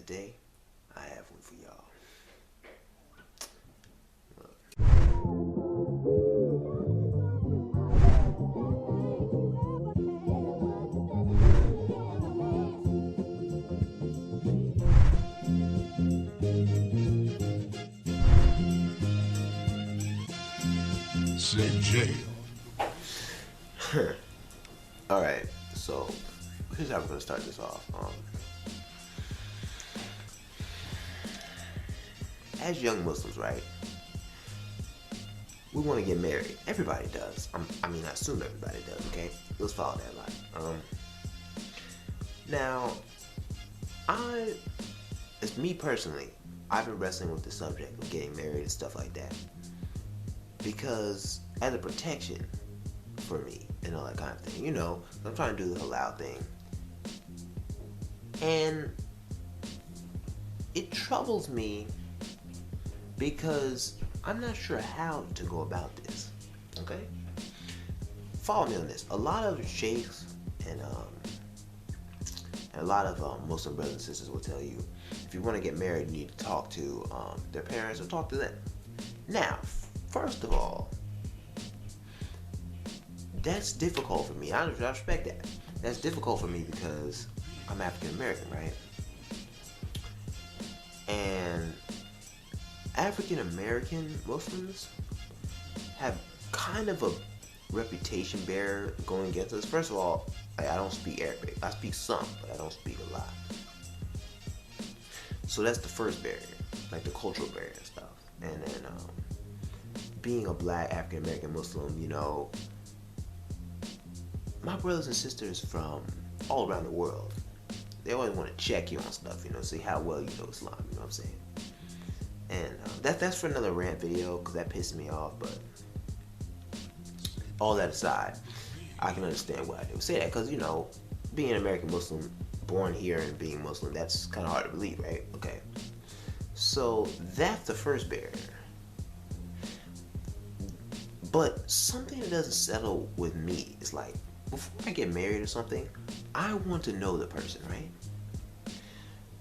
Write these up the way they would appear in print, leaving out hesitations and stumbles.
today I have one for y'all. Say jail. Alright, so here's how we're going to start this off. As young Muslims, right, we want to get married. Everybody does. I assume everybody does, okay? Let's follow that line. Now, it's me personally, I've been wrestling with the subject of getting married and stuff like that. Because as a protection for me and all that kind of thing, I'm trying to do the halal thing. And it troubles me because I'm not sure how to go about this. Okay? Follow me on this. A lot of sheikhs and a lot of Muslim brothers and sisters will tell you, if you want to get married, you need to talk to their parents or talk to them. Now, first of all, that's difficult for me. I respect that. That's difficult for me because I'm African American, right? And African American Muslims have kind of a reputation bearer going against us. First of all, I don't speak Arabic. I speak some, but I don't speak a lot. So that's the first barrier, like the cultural barrier and stuff. And then being a black African American Muslim, my brothers and sisters from all around the world, they always want to check you on stuff, see how well you know Islam, you know what I'm saying? And that's for another rant video, because that pisses me off, but all that aside, I can understand why they would say that, because, being an American Muslim, born here and being Muslim, that's kind of hard to believe, right? Okay. So that's the first barrier. But something that doesn't settle with me is like, before I get married or something, I want to know the person, right?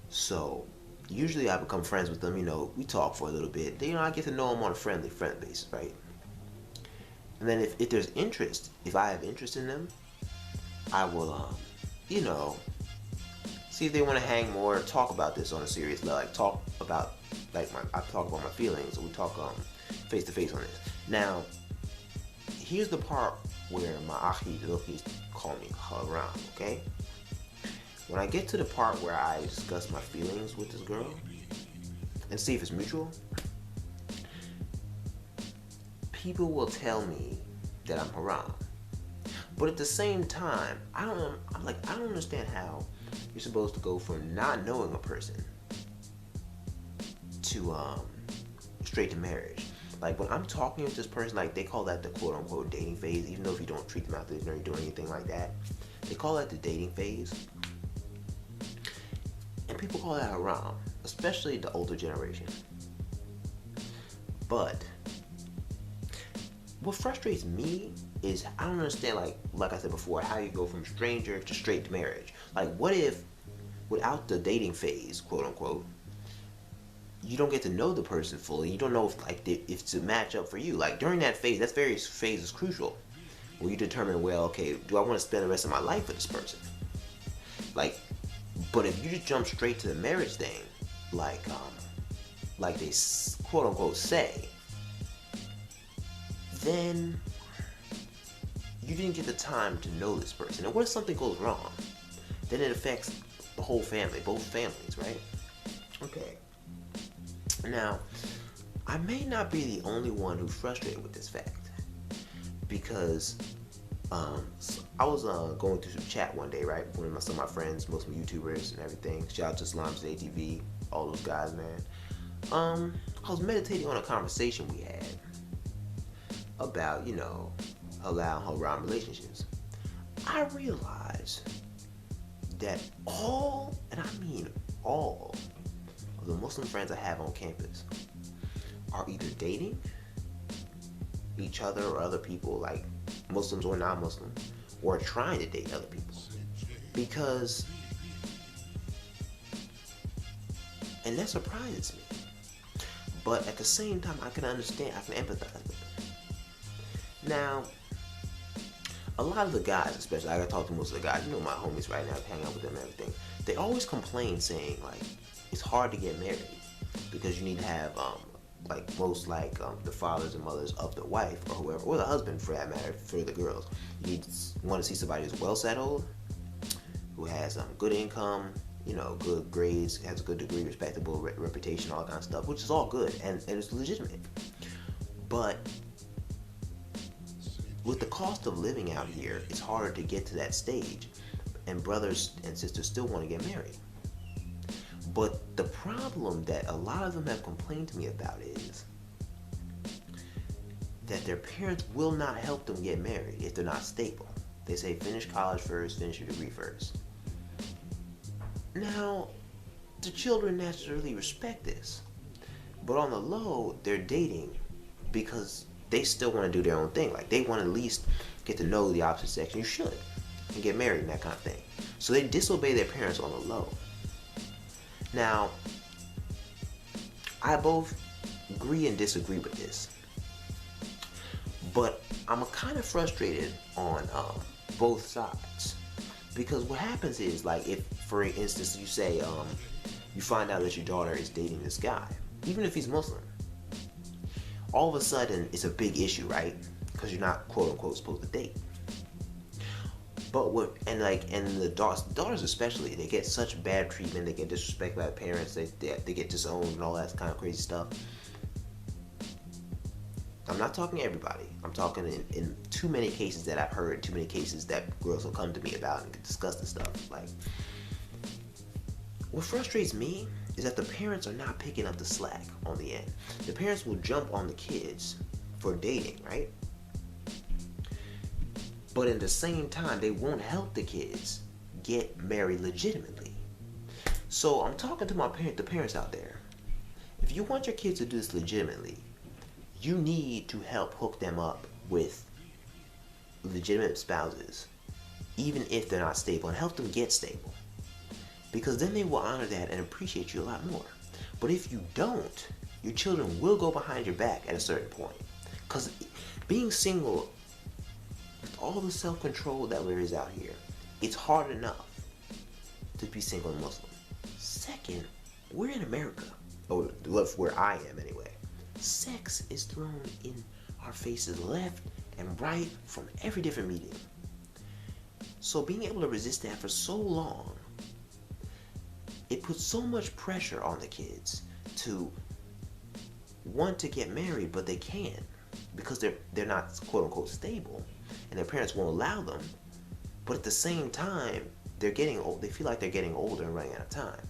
So usually I become friends with them, we talk for a little bit. Then, I get to know them on a friend basis, right? And then if there's interest, if I have interest in them, I will, see if they want to hang more, talk about this on a serious level, I talk about my feelings, or we talk face to face on this. Now, here's the part where my akhi call me haram, okay? When I get to the part where I discuss my feelings with this girl and see if it's mutual, people will tell me that I'm haram. But at the same time, I don't understand how you're supposed to go from not knowing a person to straight to marriage. Like, when I'm talking with this person, like, they call that the quote-unquote dating phase, even though if you don't treat them out there or you do anything like that, they call that the dating phase. And people call that haram, especially the older generation. But what frustrates me is I don't understand, like I said before, how you go from stranger to straight to marriage. Like, what if, without the dating phase, quote-unquote, you don't get to know the person fully. You don't know if it's a match up for you. Like, during that phase, that phase is crucial, where you determine, well, okay, do I want to spend the rest of my life with this person? Like, but if you just jump straight to the marriage thing, like they quote unquote say, then you didn't get the time to know this person. And what if something goes wrong? Then it affects the whole family, both families, right? Okay. Now, I may not be the only one who's frustrated with this fact, because I was going through some chat one day, right, with some of my friends, Muslim YouTubers and everything. Shout out to Islam's ATV, all those guys, man. I was meditating on a conversation we had about, halal and haram relationships. I realized that all, and I mean all, of the Muslim friends I have on campus are either dating each other or other people, like Muslims or non-Muslim, or trying to date other people. Because And that surprises me. But at the same time, I can understand, I can empathize with them. Now, a lot of the guys, especially, I gotta talk to most of the guys, you know my homies right now, hang out with them and everything, they always complain saying, like, it's hard to get married because you need to have, the fathers and mothers of the wife or whoever, or the husband for that matter, for the girls. You want to see somebody who's well settled, who has good income, good grades, has a good degree, respectable reputation, all that kind of stuff, which is all good and it's legitimate. But with the cost of living out here, it's harder to get to that stage, and brothers and sisters still want to get married. But the problem that a lot of them have complained to me about is that their parents will not help them get married if they're not stable. They say finish college first, finish your degree first. Now, the children naturally respect this, but on the low, they're dating because they still want to do their own thing. Like, they want to at least get to know the opposite sex. You should, and get married and that kind of thing. So they disobey their parents on the low. Now, I both agree and disagree with this, but I'm kind of frustrated on both sides, because what happens is, like, if, for instance, you say you find out that your daughter is dating this guy, even if he's Muslim, all of a sudden it's a big issue, right? Because you're not quote unquote supposed to date. But and the daughters especially, they get such bad treatment, they get disrespected by parents, they get disowned and all that kind of crazy stuff. I'm not talking everybody. I'm talking in too many cases that I've heard, too many cases that girls will come to me about and discuss this stuff. Like, what frustrates me is that the parents are not picking up the slack on the end. The parents will jump on the kids for dating, right? But at the same time, they won't help the kids get married legitimately. So I'm talking to the parents out there. If you want your kids to do this legitimately, you need to help hook them up with legitimate spouses, even if they're not stable, and help them get stable. Because then they will honor that and appreciate you a lot more. But if you don't, your children will go behind your back at a certain point. Because being single, with all the self-control that there is out here, it's hard enough to be single and Muslim. Second, we're in America, or where I am anyway. Sex is thrown in our faces left and right from every different medium. So being able to resist that for so long, it puts so much pressure on the kids to want to get married, but they can't because they're not quote unquote stable, and their parents won't allow them. But at the same time, they're getting old. They feel like they're getting older and running out of time.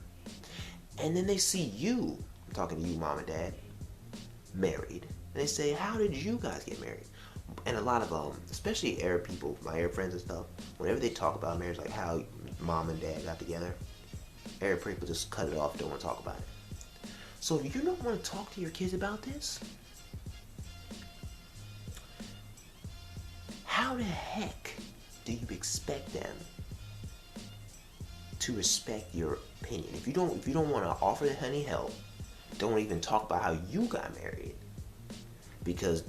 And then they see you, I'm talking to you, mom and dad, married, and they say, how did you guys get married? And a lot of especially Arab people, my Arab friends and stuff, whenever they talk about marriage, like how mom and dad got together, Arab people just cut it off, don't want to talk about it. So if you don't want to talk to your kids about this, how the heck do you expect them to respect your opinion? If you don't want to offer them any help, don't even talk about how you got married, because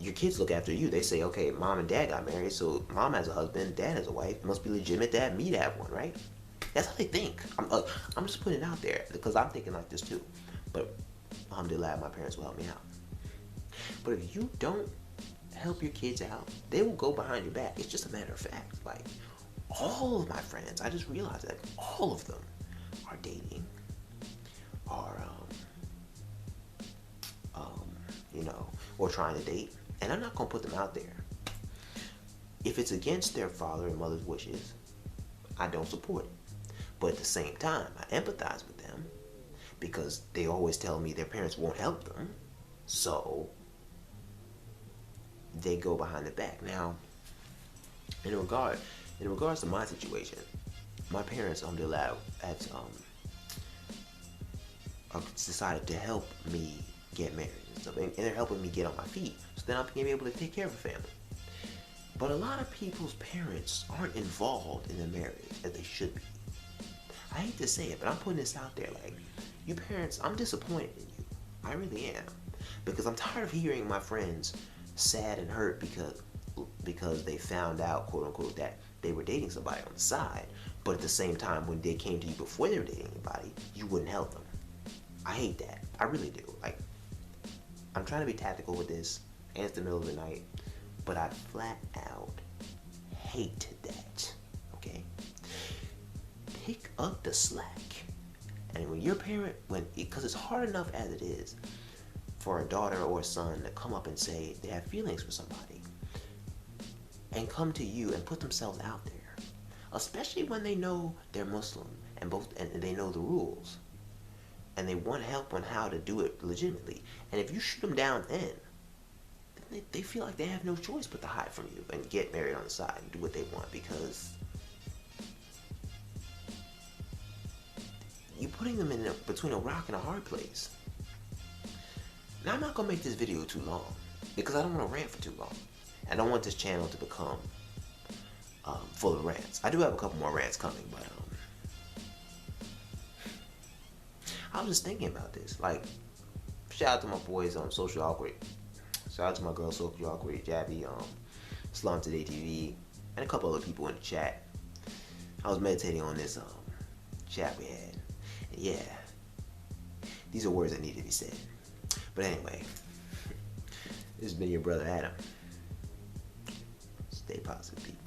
your kids look after you. They say, okay, mom and dad got married, so mom has a husband, dad has a wife. It must be legitimate to have me to have one, right? That's how they think. I'm just putting it out there because I'm thinking like this too. But alhamdulillah, my parents will help me out. But if you don't help your kids out, they will go behind your back. It's just a matter of fact. Like, all of my friends, I just realized that all of them are dating, are or trying to date, and I'm not gonna put them out there. If it's against their father and mother's wishes, I don't support it. But at the same time, I empathize with them because they always tell me their parents won't help them, so they go behind the back. Now, in regards to my situation, my parents, alhamdulillah, have decided to help me get married and stuff, and they're helping me get on my feet, so then I can be able to take care of a family. But a lot of people's parents aren't involved in the marriage as they should be. I hate to say it, but I'm putting this out there. Like, You parents, I'm disappointed in you. I really am. Because I'm tired of hearing my friends sad and hurt because they found out, quote unquote, that they were dating somebody on the side, but at the same time, when they came to you before they were dating anybody, you wouldn't help them. I hate that. I really do. Like, I'm trying to be tactical with this, and it's the middle of the night, but I flat out hate that. Okay? Pick up the slack. And when your parent, because it's hard enough as it is for a daughter or a son to come up and say they have feelings for somebody, and come to you and put themselves out there, especially when they know they're Muslim and they know the rules, and they want help on how to do it legitimately. And if you shoot them down, then they feel like they have no choice but to hide from you and get married on the side and do what they want, because you're putting them between a rock and a hard place. Now, I'm not gonna make this video too long because I don't want to rant for too long. I don't want this channel to become full of rants. I do have a couple more rants coming, but I was just thinking about this. Like, shout out to my boys on Social Awkward. Shout out to my girl Social Awkward, Jabby, Slum Today TV, and a couple other people in the chat. I was meditating on this chat we had. And yeah, these are words that need to be said. But anyway, this has been your brother Adam. Stay positive, people.